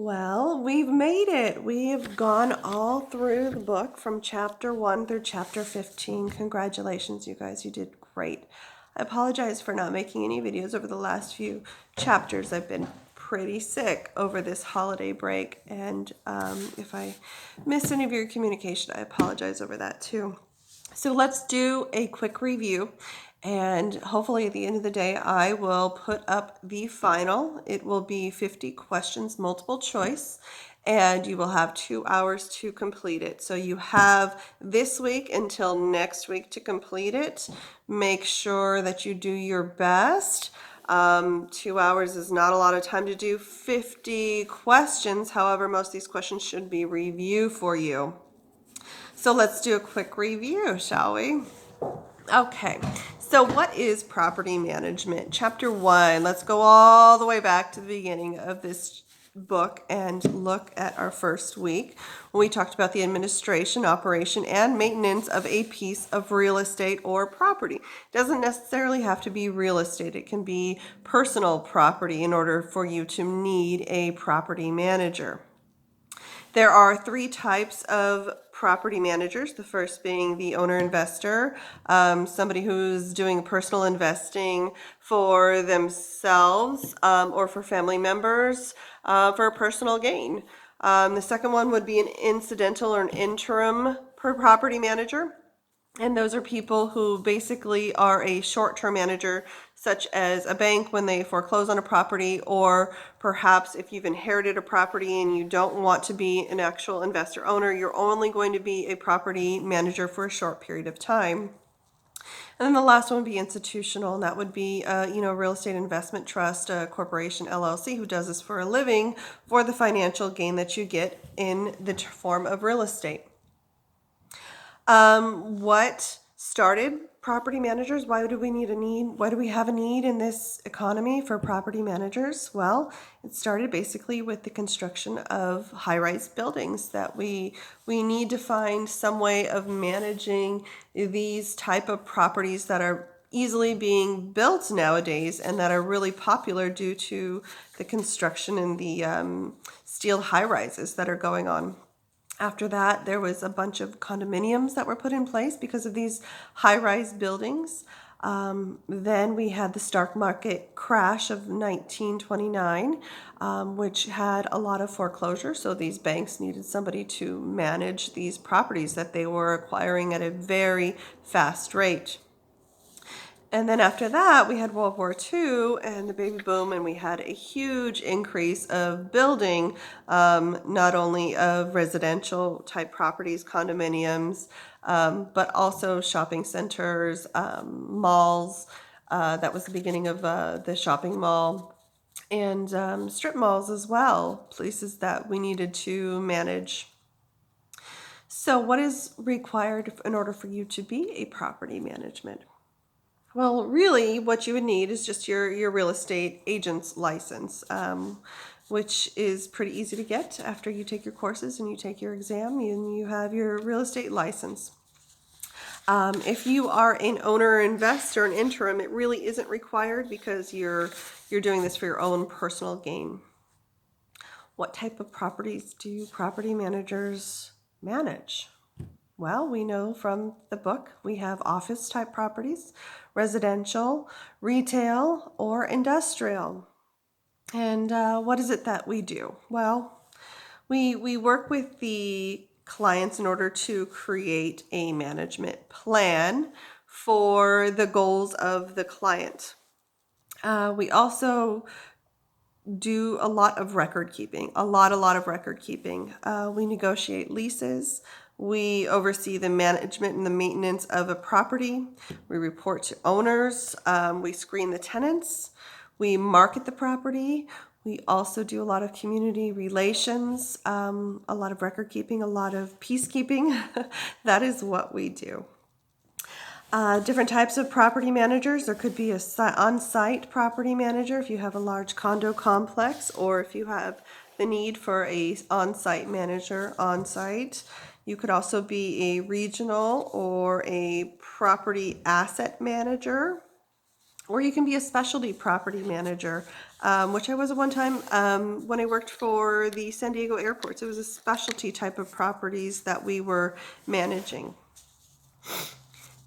Well, we've made it. We have gone all through the book from chapter 1 through chapter 15. Congratulations, you guys. You did great. I apologize for not making any videos over the last few chapters. I've been pretty sick over this holiday break, and if I missed any of your communication, I apologize over that too. So let's do a quick review, and hopefully at the end of the day I will put up the final. It will be 50 questions, multiple choice, and you will have 2 hours to complete it. So you have this week until next week to complete it. Make sure that you do your best. 2 hours is not a lot of time to do 50 questions. However, most of these questions should be review for you. So let's do a quick review, shall we? Okay, so what is property management? Chapter 1, let's go all the way back to the beginning of this book and look at our first week when we talked about the administration, operation, and maintenance of a piece of real estate or property. It doesn't necessarily have to be real estate. It can be personal property in order for you to need a property manager. There are 3 types of property managers. The first being the owner-investor, somebody who's doing personal investing for themselves or for family members for a personal gain. The second one would be an incidental or an interim property manager. And those are people who basically are a short-term manager, such as a bank when they foreclose on a property, or perhaps if you've inherited a property and you don't want to be an actual investor owner, you're only going to be a property manager for a short period of time. And then the last one would be institutional, and that would be real estate investment trust, a corporation, LLC, who does this for a living for the financial gain that you get in the form of real estate. What started property managers? Why do we have a need in this economy for property managers? Well, it started basically with the construction of high-rise buildings, that we need to find some way of managing these type of properties that are easily being built nowadays and that are really popular due to the construction and the steel high-rises that are going on. After that, there was a bunch of condominiums that were put in place because of these high-rise buildings. Then we had the stock market crash of 1929, which had a lot of foreclosure. So these banks needed somebody to manage these properties that they were acquiring at a very fast rate. And then after that, we had World War II and the baby boom, and we had a huge increase of building, not only of residential type properties, condominiums, but also shopping centers, malls. That was the beginning of the shopping mall, and strip malls as well, places that we needed to manage. So what is required in order for you to be a property management? Well, really, what you would need is just your real estate agent's license, which is pretty easy to get after you take your courses and you take your exam and you have your real estate license. If you are an owner, investor, an interim, it really isn't required because you're doing this for your own personal gain. What type of properties do property managers manage? Well, we know from the book we have office type properties, residential, retail, or industrial. And what is it that we do? Well, we work with the clients in order to create a management plan for the goals of the client. We also do a lot of record keeping, a lot of record keeping. We negotiate leases. We oversee the management and the maintenance of a property. We report to owners. We screen the tenants. We market the property. We also do a lot of community relations, a lot of record keeping, a lot of peacekeeping. That is what we do. Different types of property managers. There could be a on-site property manager if you have a large condo complex, or if you have the need for a on-site manager on-site. You could also be a regional or a property asset manager, or you can be a specialty property manager which I was at one time when I worked for the San Diego airports. It was a specialty type of properties that we were managing.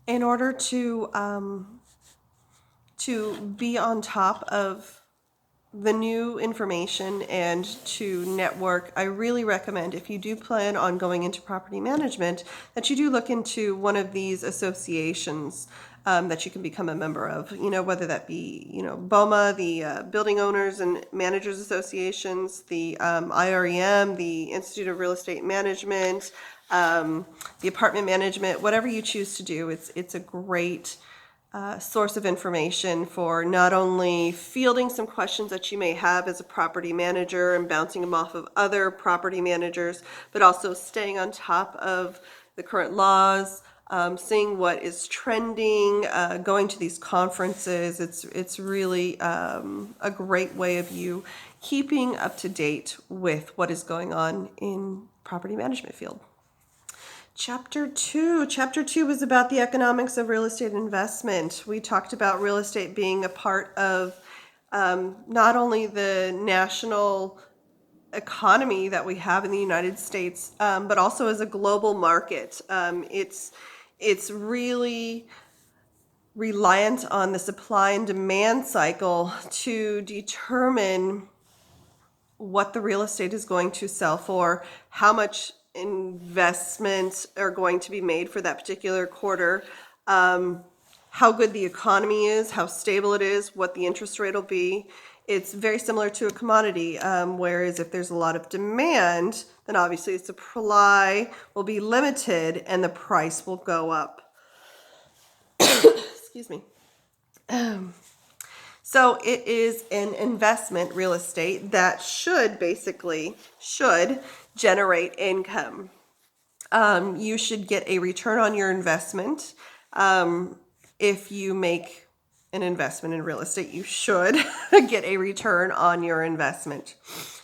In order to be on top of the new information and to network, I really recommend, if you do plan on going into property management, that you do look into one of these associations that you can become a member of, whether that be, BOMA, the Building Owners and Managers Associations, the IREM, the Institute of Real Estate Management, the apartment management, whatever you choose to do. It's a great source of information for not only fielding some questions that you may have as a property manager and bouncing them off of other property managers, but also staying on top of the current laws, seeing what is trending, going to these conferences. It's really a great way of you keeping up to date with what is going on in property management field. Chapter 2 was about the economics of real estate investment. We talked about real estate being a part of not only the national economy that we have in the United States, but also as a global market. It's really reliant on the supply and demand cycle to determine what the real estate is going to sell for, how much investments are going to be made for that particular quarter, how good the economy is, how stable it is, what the interest rate will be. It's very similar to a commodity, whereas if there's a lot of demand, then obviously the supply will be limited and the price will go up. Excuse me. So it is an investment, real estate, that should generate income. You should get a return on your investment. If you make an investment in real estate, you should get a return on your investment.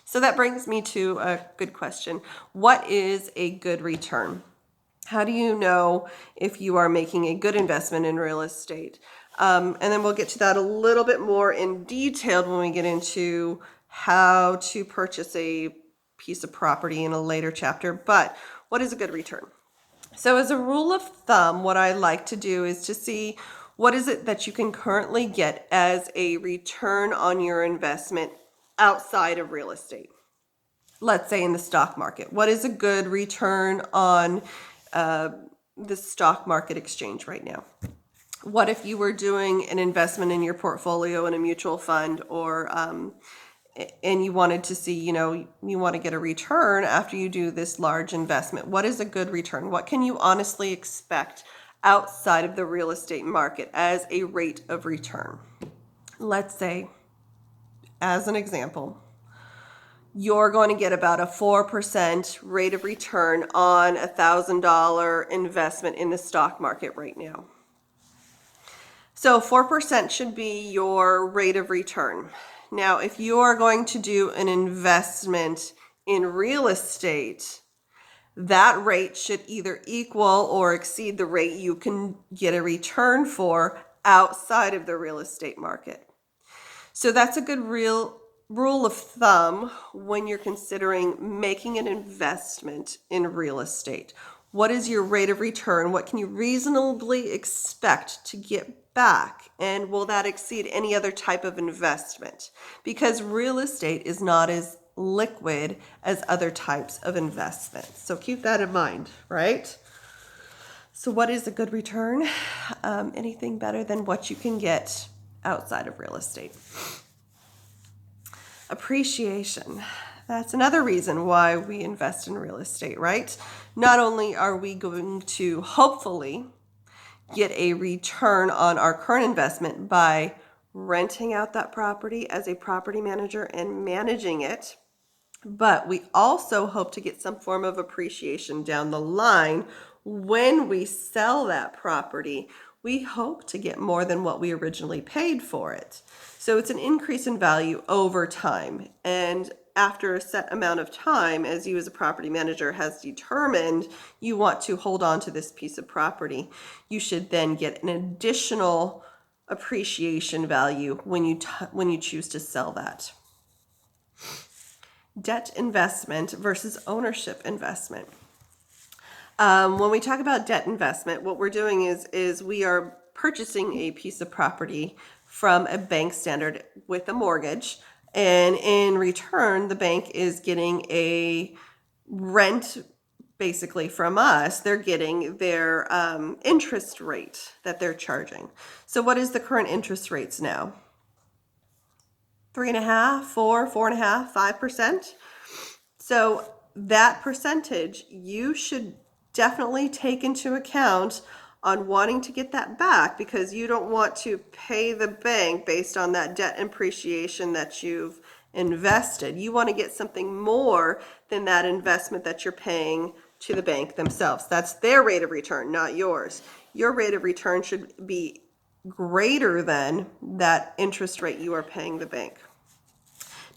So that brings me to a good question. What is a good return? How do you know if you are making a good investment in real estate? And then we'll get to that a little bit more in detail when we get into how to purchase a piece of property in a later chapter. But what is a good return? So as a rule of thumb, what I like to do is to see what is it that you can currently get as a return on your investment outside of real estate. Let's say in the stock market. What is a good return on the stock market exchange right now? What if you were doing an investment in your portfolio in a mutual fund, or and you wanted to see, you want to get a return after you do this large investment? What is a good return? What can you honestly expect outside of the real estate market as a rate of return? Let's say, as an example, you're going to get about a 4% rate of return on a $1,000 investment in the stock market right now. So 4% should be your rate of return. Now, if you're going to do an investment in real estate, that rate should either equal or exceed the rate you can get a return for outside of the real estate market. So that's a good rule of thumb when you're considering making an investment in real estate. What is your rate of return? What can you reasonably expect to get back? And will that exceed any other type of investment? Because real estate is not as liquid as other types of investments. So keep that in mind, right? So what is a good return? Anything better than what you can get outside of real estate. Appreciation. That's another reason why we invest in real estate, right? Not only are we going to hopefully get a return on our current investment by renting out that property as a property manager and managing it, but we also hope to get some form of appreciation down the line when we sell that property. We hope to get more than what we originally paid for it. So it's an increase in value over time. And after a set amount of time, as you as a property manager has determined you want to hold on to this piece of property, you should then get an additional appreciation value when you choose to sell that. Debt investment versus ownership investment. When we talk about debt investment, what we're doing is we are purchasing a piece of property from a bank standard with a mortgage, and in return, the bank is getting a rent basically from us. They're getting their interest rate that they're charging. So what is the current interest rates now? 3.5%, 4%, 4.5%, 5%. So that percentage you should definitely take into account on wanting to get that back, because you don't want to pay the bank based on that debt appreciation that you've invested. You want to get something more than that investment that you're paying to the bank themselves. That's their rate of return, not yours. Your rate of return should be greater than that interest rate you are paying the bank.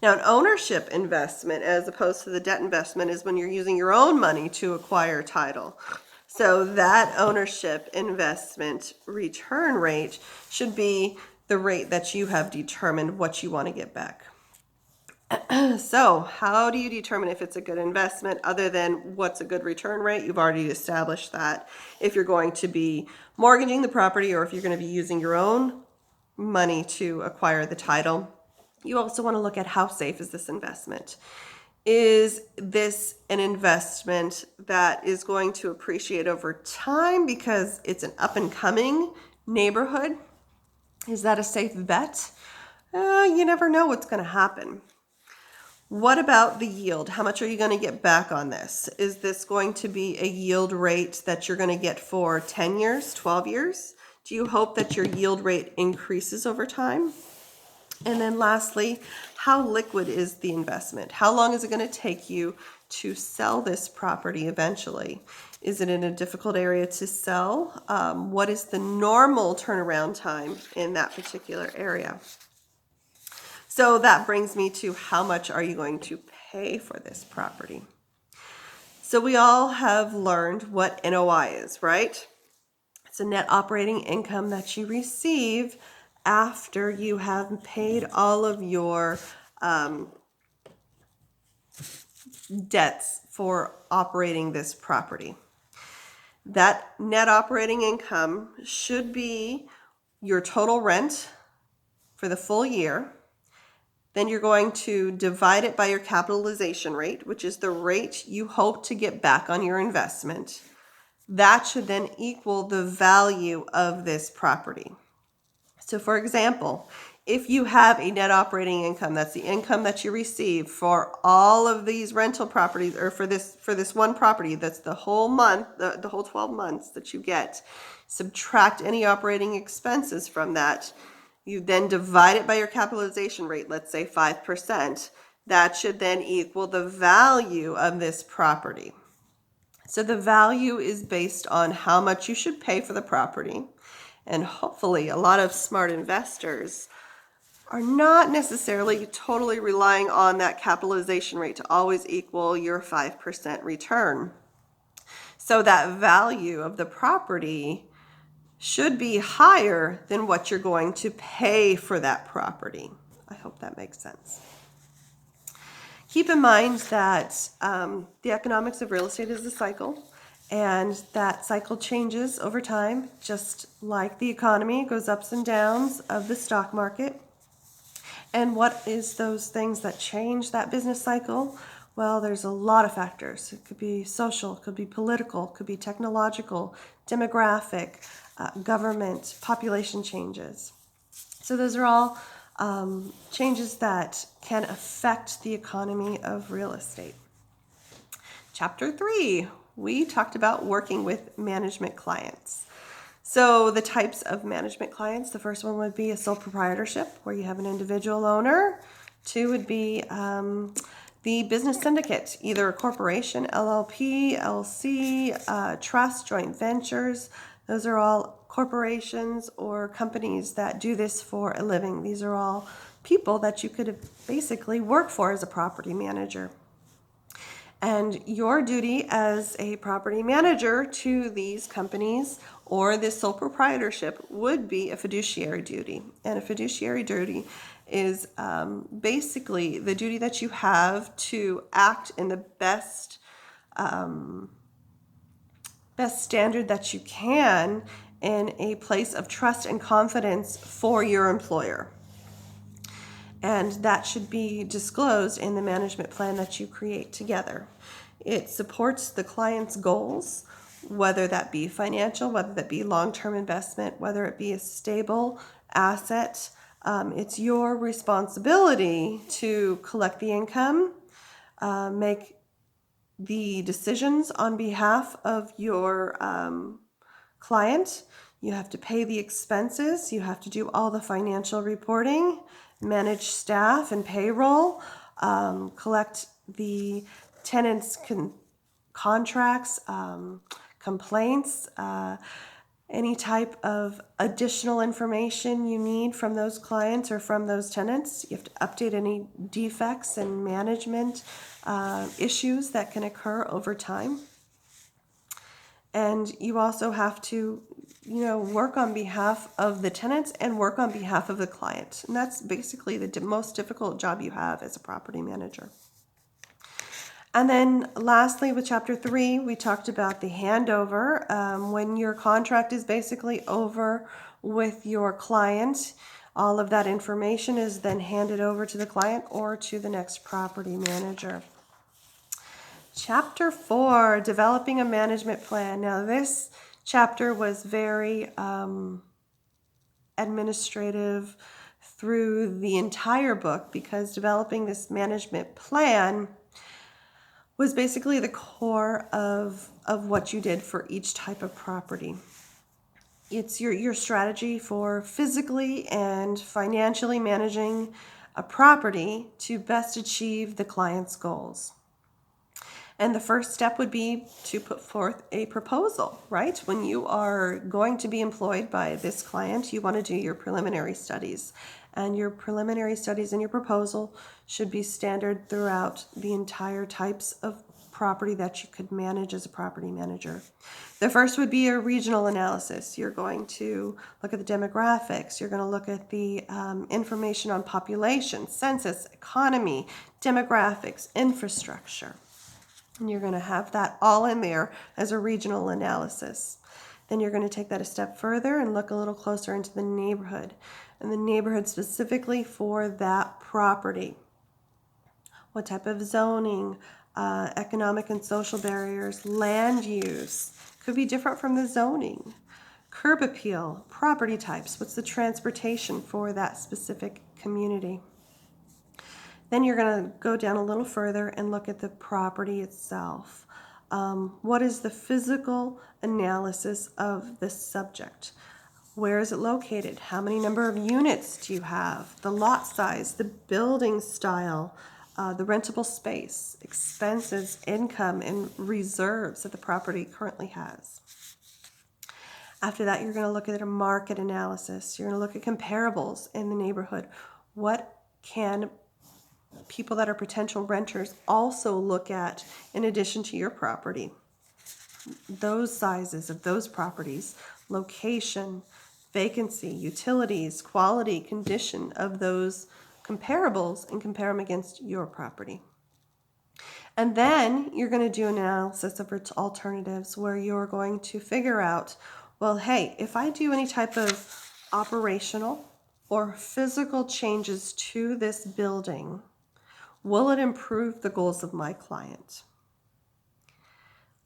Now, an ownership investment, as opposed to the debt investment, is when you're using your own money to acquire title. So that ownership investment return rate should be the rate that you have determined what you want to get back. So how do you determine if it's a good investment other than what's a good return rate? You've already established that. If you're going to be mortgaging the property, or if you're going to be using your own money to acquire the title, you also want to look at how safe is this investment. Is this an investment that is going to appreciate over time because it's an up and coming neighborhood? Is that a safe bet? You never know what's going to happen. What about the yield? How much are you going to get back on this? Is this going to be a yield rate that you're going to get for 10 years, 12 years? Do you hope that your yield rate increases over time? And then lastly, how liquid is the investment? How long is it going to take you to sell this property eventually? Is it in a difficult area to sell? What is the normal turnaround time in that particular area? So that brings me to, how much are you going to pay for this property? So we all have learned what NOI is, right? It's a net operating income that you receive after you have paid all of your debts for operating this property. That net operating income should be your total rent for the full year. Then you're going to divide it by your capitalization rate, which is the rate you hope to get back on your investment. That should then equal the value of this property. So for example, if you have a net operating income, that's the income that you receive for all of these rental properties, or for this one property, that's the whole month, the whole 12 months that you get. Subtract any operating expenses from that. You then divide it by your capitalization rate, let's say 5%. That should then equal the value of this property. So the value is based on how much you should pay for the property. And hopefully a lot of smart investors are not necessarily totally relying on that capitalization rate to always equal your 5% return. So that value of the property should be higher than what you're going to pay for that property. I hope that makes sense. Keep in mind that the economics of real estate is a cycle, and that cycle changes over time, just like the economy goes ups and downs of the stock market. And what is those things that change that business cycle? Well, there's a lot of factors. It could be social, it could be political, it could be technological, demographic, government, population changes. So those are all changes that can affect the economy of real estate. Chapter 3, we talked about working with management clients. So the types of management clients, the first one would be a sole proprietorship, where you have an individual owner. 2 would be the business syndicate, either a corporation, LLP, LC, trust, joint ventures. Those are all corporations or companies that do this for a living. These are all people that you could basically work for as a property manager. And your duty as a property manager to these companies or this sole proprietorship would be a fiduciary duty. And a fiduciary duty is basically the duty that you have to act in the best standard that you can in a place of trust and confidence for your employer. And that should be disclosed in the management plan that you create together. It supports the client's goals, whether that be financial, whether that be long-term investment, whether it be a stable asset. It's your responsibility to collect the income, make the decisions on behalf of your client. You have to pay the expenses. You have to do all the financial reporting, manage staff and payroll, collect the tenants' contracts, complaints, any type of additional information you need from those clients or from those tenants. You have to update any defects and management issues that can occur over time. And you also have to, work on behalf of the tenants and work on behalf of the client. And that's basically the most difficult job you have as a property manager. And then lastly, with Chapter 3, we talked about the handover. When your contract is basically over with your client, all of that information is then handed over to the client or to the next property manager. Chapter 4, developing a management plan. Now, this chapter was very administrative through the entire book, because developing this management plan was basically the core of what you did for each type of property. It's your strategy for physically and financially managing a property to best achieve the client's goals. And the first step would be to put forth a proposal, right? When you are going to be employed by this client, you want to do your preliminary studies. And your preliminary studies and your proposal should be standard throughout the entire types of property that you could manage as a property manager. The first would be a regional analysis. You're going to look at the demographics. You're going to look at the information on population, census, economy, demographics, infrastructure. And you're going to have that all in there as a regional analysis. Then you're going to take that a step further and look a little closer into the neighborhood, and the neighborhood specifically for that property. What type of zoning, economic and social barriers, land use could be different from the zoning. Curb appeal, property types, what's the transportation for that specific community? Then you're going to go down a little further and look at the property itself. What is the physical analysis of the subject? Where is it located? How many number of units do you have? The lot size, the building style, the rentable space, expenses, income, and reserves that the property currently has. After that, you're going to look at a market analysis. You're going to look at comparables in the neighborhood. What can people that are potential renters also look at in addition to your property? Those sizes of those properties, location, vacancy, utilities, quality, condition of those comparables, and compare them against your property. And then you're going to do an analysis of alternatives, where you're going to figure out, well, hey, if I do any type of operational or physical changes to this building, will it improve the goals of my client?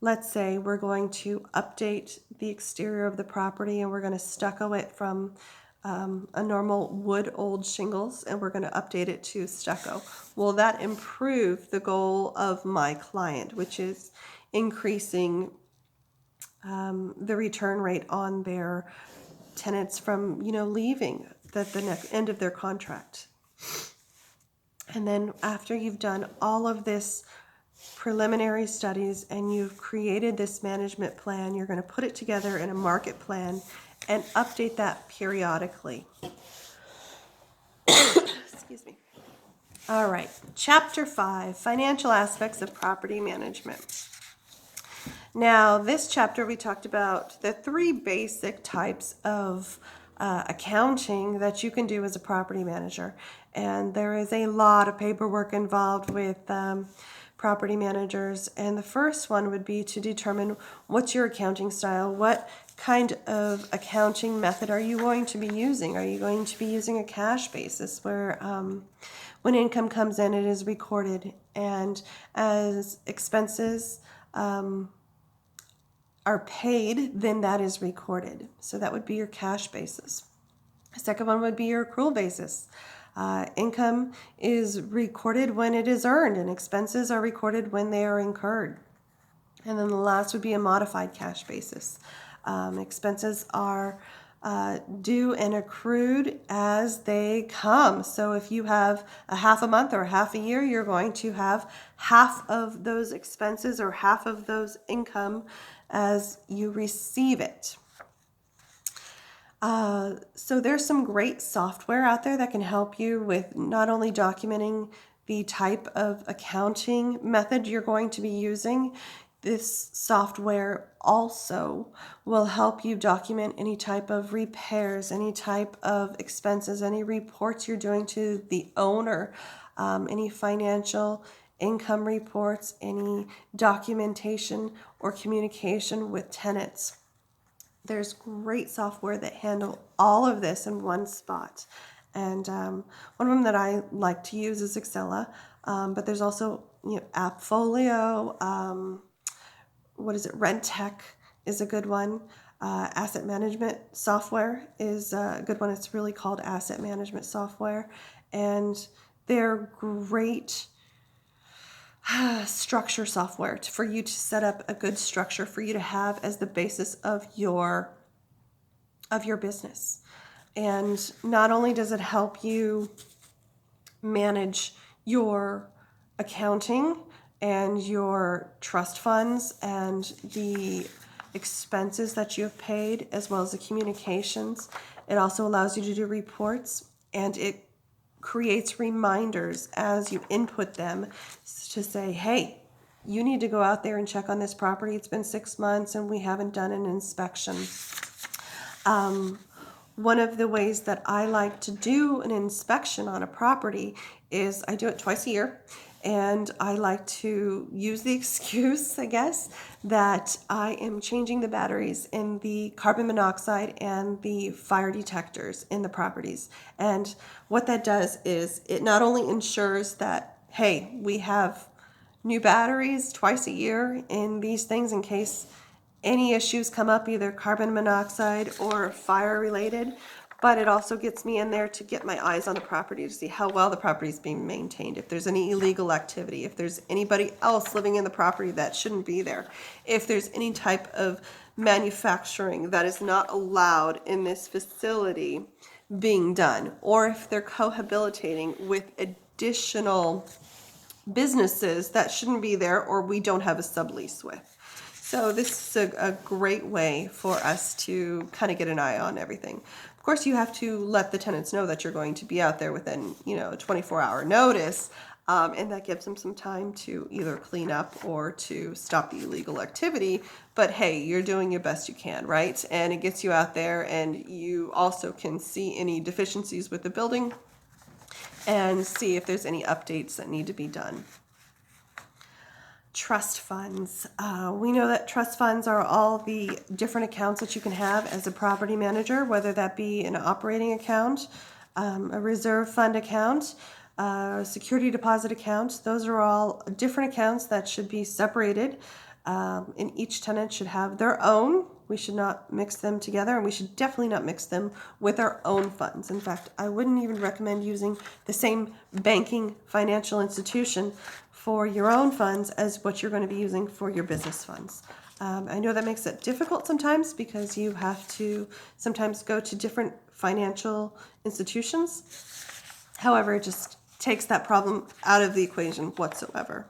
Let's say we're going to update the exterior of the property, and we're going to stucco it from a normal wood old shingles, and we're going to update it to stucco. Will that improve the goal of my client, which is increasing the return rate on their tenants from leaving at the end of their contract? And then after you've done all of this preliminary studies and you've created this management plan, you're going to put it together in a market plan and update that periodically. Excuse me. All right, Chapter 5, Financial Aspects of Property Management. Now, this chapter we talked about the three basic types of accounting that you can do as a property manager. And there is a lot of paperwork involved with property managers. And the first one would be to determine what's your accounting style, what kind of accounting method are you going to be using? Are you going to be using a cash basis where when income comes in, it is recorded, and as expenses are paid, then that is recorded. So that would be your cash basis. The second one would be your accrual basis. Income is recorded when it is earned, and expenses are recorded when they are incurred. And then the last would be a modified cash basis. Expenses are due and accrued as they come. So if you have a half a month or half a year, you're going to have half of those expenses or half of those income as you receive it. So there's some great software out there that can help you with not only documenting the type of accounting method you're going to be using. This software also will help you document any type of repairs, any type of expenses, any reports you're doing to the owner, any financial income reports, any documentation or communication with tenants. There's great software that handle all of this in one spot. And one of them that I like to use is Excella, but there's also AppFolio, RentTech is a good one. Asset management software is a good one. It's really called asset management software. And they're great structure software for you to set up a good structure for you to have as the basis of your business. And not only does it help you manage your accounting and your trust funds and the expenses that you have paid, as well as the communications, it also allows you to do reports, and it creates reminders as you input them to say, hey, you need to go out there and check on this property. It's been 6 months and we haven't done an inspection. One of the ways that I like to do an inspection on a property is I do it twice a year, and I like to use the excuse, I guess, that I am changing the batteries in the carbon monoxide and the fire detectors in the properties. And what that does is it not only ensures that, hey, we have new batteries twice a year in these things in case any issues come up, either carbon monoxide or fire related, but it also gets me in there to get my eyes on the property to see how well the property is being maintained, if there's any illegal activity, if there's anybody else living in the property that shouldn't be there, if there's any type of manufacturing that is not allowed in this facility being done, or if they're cohabitating with additional businesses that shouldn't be there or we don't have a sublease with. So this is a great way for us to kind of get an eye on everything. Of course, you have to let the tenants know that you're going to be out there within, a 24-hour notice, and that gives them some time to either clean up or to stop the illegal activity. But hey, you're doing your best you can, right? And it gets you out there, and you also can see any deficiencies with the building and see if there's any updates that need to be done. Trust funds. We know that trust funds are all the different accounts that you can have as a property manager, whether that be an operating account, a reserve fund account, a security deposit account. Those are all different accounts that should be separated, and each tenant should have their own. We should not mix them together, and we should definitely not mix them with our own funds. In fact, I wouldn't even recommend using the same banking financial institution for your own funds as what you're going to be using for your business funds. I know that makes it difficult sometimes because you have to sometimes go to different financial institutions. However, it just takes that problem out of the equation whatsoever.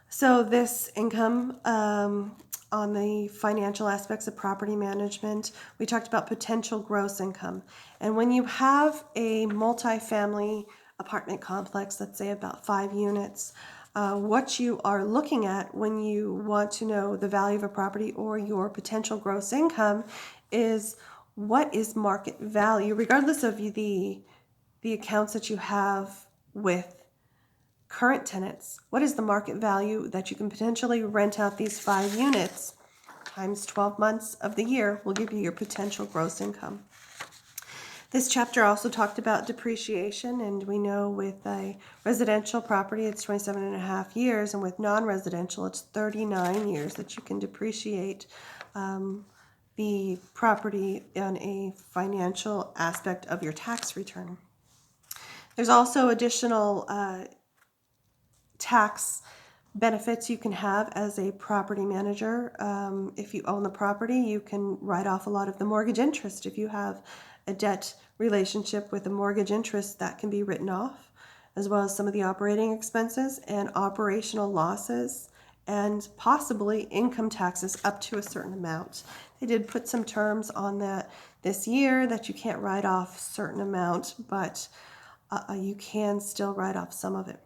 So this income on the financial aspects of property management, we talked about potential gross income. And when you have a multifamily apartment complex, let's say about 5 units. What you are looking at when you want to know the value of a property or your potential gross income is what is market value, regardless of the accounts that you have with current tenants. What is the market value that you can potentially rent out these 5 units times 12 months of the year will give you your potential gross income. This chapter also talked about depreciation, and we know with a residential property it's 27.5 years, and with non-residential it's 39 years that you can depreciate the property on a financial aspect of your tax return. There's also additional tax benefits you can have as a property manager. If you own the property, you can write off a lot of the mortgage interest. If you have a debt relationship with a mortgage interest, that can be written off, as well as some of the operating expenses and operational losses, and possibly income taxes up to a certain amount. They did put some terms on that this year that you can't write off a certain amount, but you can still write off some of it.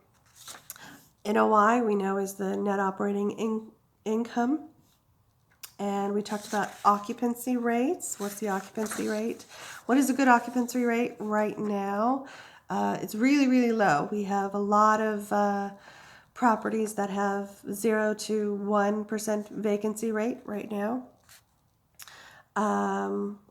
NOI, we know, is the net operating income. And we talked about occupancy rates. What's the occupancy rate? What is a good occupancy rate right now? It's really, really low. We have a lot of properties that have 0 to 1% vacancy rate right now.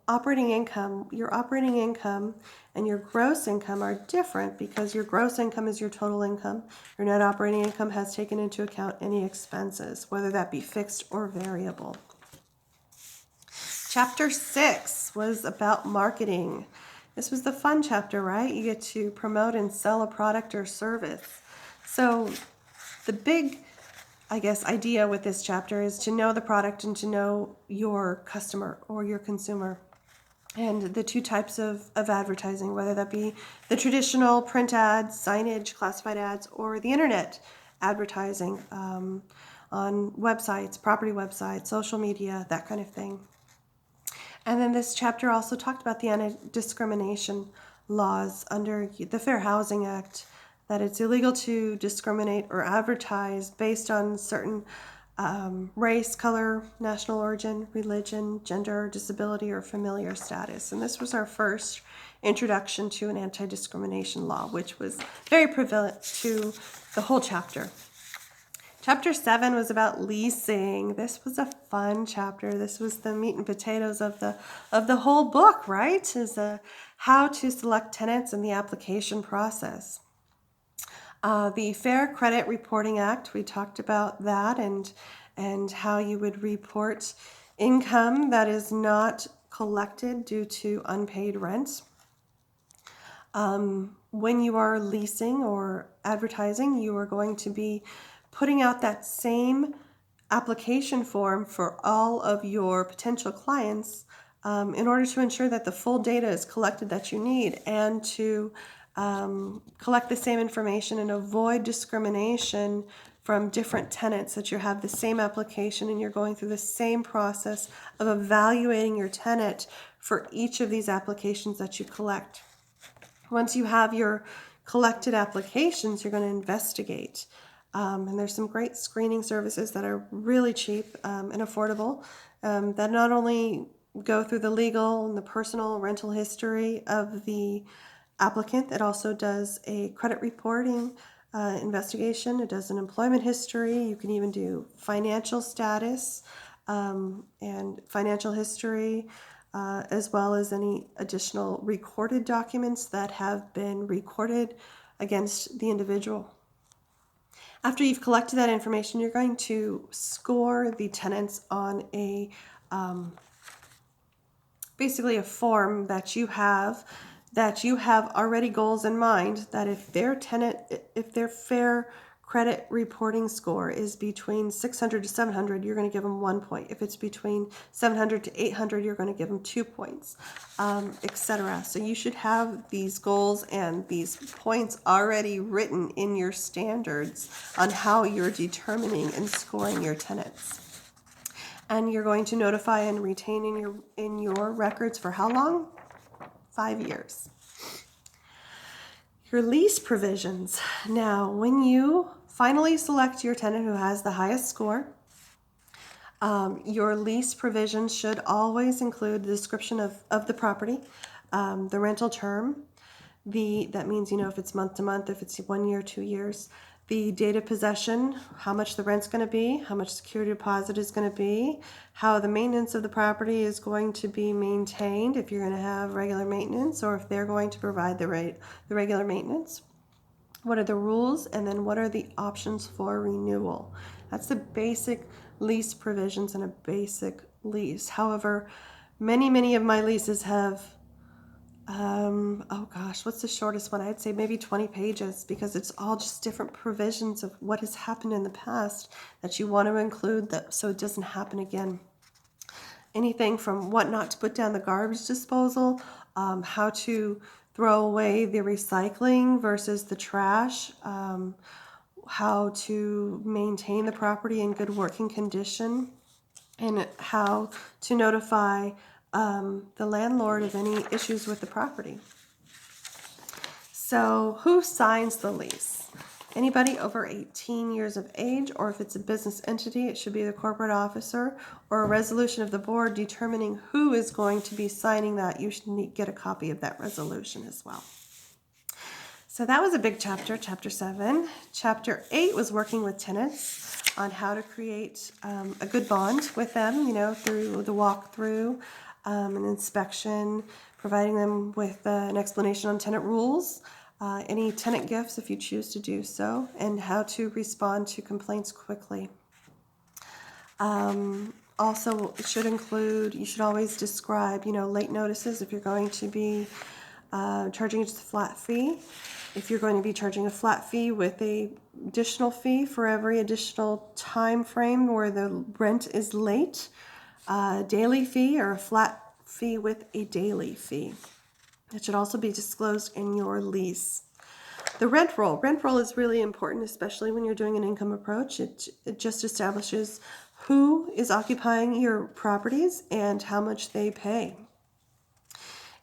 Operating income, your operating income and your gross income are different because your gross income is your total income. Your net operating income has taken into account any expenses, whether that be fixed or variable. Chapter 6 was about marketing. This was the fun chapter, right? You get to promote and sell a product or service. So the big, idea with this chapter is to know the product and to know your customer or your consumer. And the 2 types of advertising, whether that be the traditional print ads, signage, classified ads, or the internet advertising on websites, property websites, social media, that kind of thing. And then this chapter also talked about the anti-discrimination laws under the Fair Housing Act, that it's illegal to discriminate or advertise based on certain race, color, national origin, religion, gender, disability, or familiar status. And this was our first introduction to an anti-discrimination law, which was very prevalent to the whole chapter. Chapter 7 was about leasing. This was a fun chapter. This was the meat and potatoes of the whole book, right? Is how to select tenants and the application process. The Fair Credit Reporting Act, we talked about that and how you would report income that is not collected due to unpaid rent. When you are leasing or advertising, you are going to be putting out that same application form for all of your potential clients in order to ensure that the full data is collected that you need, and to collect the same information and avoid discrimination from different tenants, that you have the same application and you're going through the same process of evaluating your tenant for each of these applications that you collect. Once you have your collected applications, you're going to investigate. And there's some great screening services that are really cheap and affordable that not only go through the legal and the personal rental history of the applicant, it also does a credit reporting investigation. It does an employment history. You can even do financial status and financial history, as well as any additional recorded documents that have been recorded against the individual. After you've collected that information, you're going to score the tenants on a basically a form that you have already goals in mind, that if their fair credit reporting score is between 600 to 700, you're going to give them 1 point. If it's between 700 to 800, you're going to give them 2 points, etc. So you should have these goals and these points already written in your standards on how you're determining and scoring your tenants. And you're going to notify and retain in your records for how long? 5 years. Your lease provisions. Now, when you finally select your tenant who has the highest score, your lease provisions should always include the description of the property, the rental term, that means, if it's month to month, if it's 1 year, 2 years, the date of possession, how much the rent's going to be, how much security deposit is going to be, how the maintenance of the property is going to be maintained, if you're going to have regular maintenance or if they're going to provide the regular maintenance. What are the rules, and then what are the options for renewal? That's the basic lease provisions in a basic lease. However, many of my leases have oh gosh, what's the shortest one? I'd say maybe 20 pages, because it's all just different provisions of what has happened in the past that you want to include so it doesn't happen again. Anything from what not to put down the garbage disposal, how to throw away the recycling versus the trash, how to maintain the property in good working condition, and how to notify the landlord of any issues with the property. So who signs the lease? Anybody over 18 years of age, or if it's a business entity, it should be the corporate officer, or a resolution of the board determining who is going to be signing that. You should get a copy of that resolution as well. So that was a big chapter, Chapter 7. Chapter 8 was working with tenants on how to create a good bond with them, through the walkthrough, an inspection, providing them with an explanation on tenant rules, any tenant gifts if you choose to do so, and how to respond to complaints quickly. Also, it should include, you should always describe, late notices if you're going to be charging just a flat fee. If you're going to be charging a flat fee with a additional fee for every additional time frame where the rent is late, a daily fee, or a flat fee with a daily fee. It should also be disclosed in your lease. The rent roll. Rent roll is really important, especially when you're doing an income approach. It just establishes who is occupying your properties and how much they pay.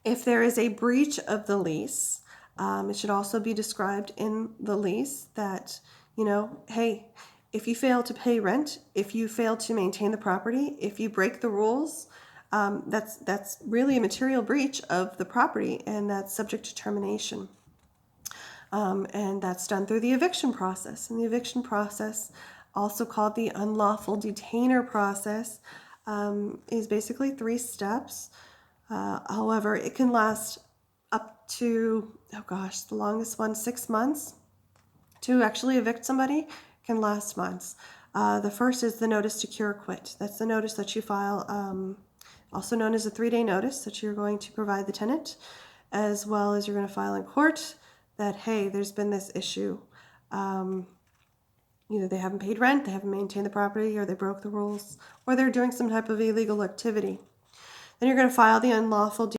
If there is a breach of the lease, it should also be described in the lease that, hey, if you fail to pay rent, if you fail to maintain the property, if you break the rules, that's really a material breach of the property, and that's subject to termination. And that's done through the eviction process. And the eviction process, also called the unlawful detainer process, is basically 3 steps. However, it can last up to, the longest one, 6 months. To actually evict somebody can last months. The first is the notice to cure or quit. That's the notice that you file, also known as a 3-day notice that you're going to provide the tenant, as well as you're going to file in court that, hey, there's been this issue. Either they haven't paid rent, they haven't maintained the property, or they broke the rules, or they're doing some type of illegal activity. Then you're going to file the unlawful